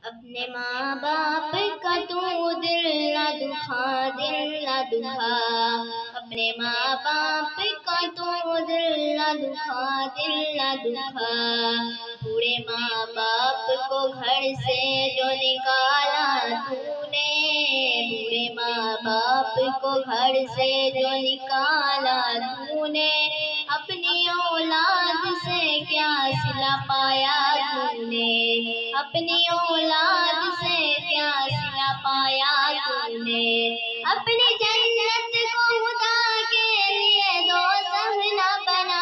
اپنے ماں باپ کا تو دل نہ دکھا، دل نہ دکھا، اپنے ماں باپ کا تو دل نہ دکھا، دل نہ دکھا۔ بوڑھے ماں باپ کو گھر سے جو نکالا تو نے، بوڑھے ماں باپ کو گھر سے جو نکالا تو نے، اپنی اولاد سے کیا صلہ پایا تو نے، اپنی اولاد سے کیا صلہ پایا تو نے۔ اپنی جنت کو خدا کے لیے دوزخ نہ بنا،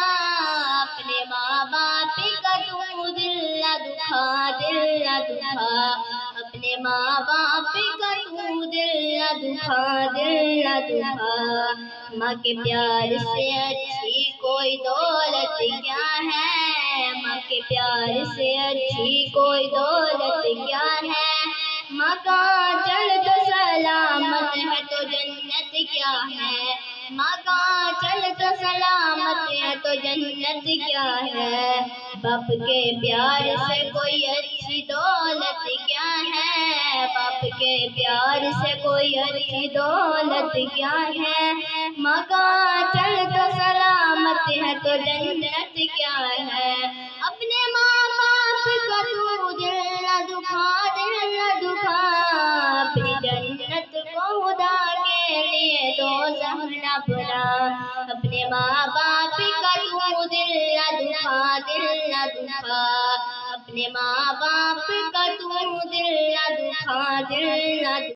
اپنے ماں باپ کا تو دل نہ دکھا، دل نہ دکھا، اپنے ماں باپ کا تو دل نہ دکھا، دل نہ دکھا۔ ماں کے پیار سے اچھی کوئی دولت کیا ہے، ماں کے پیار سے اچھی کوئی دولت کیا ہے۔ ماں کا آنچل تو سلامت ہے تو جنت کیا ہے، ماں کا آنچل تو سلامت ہے تو جنت کیا ہے۔ باپ کے پیار سے کوئی اچھی دولت کیا ہے، باپ کے پیار سے کوئی اچھی دولت کیا ہے۔ ماں کا آنچل تو سلامت ہے تو جنت کیا ہے۔ اپنے ماں باپ کا تو دل نہ دکھا، دل نہ دکھا، اپنی جنت کو خدا کے لیے دوزخ نہ بنا، اپنے ماں باپ کا تو دل نہ دکھا، دل نہ دکھا، اپنے ماں باپ کا تو دل نہ دکھا، دل نہ دکھا۔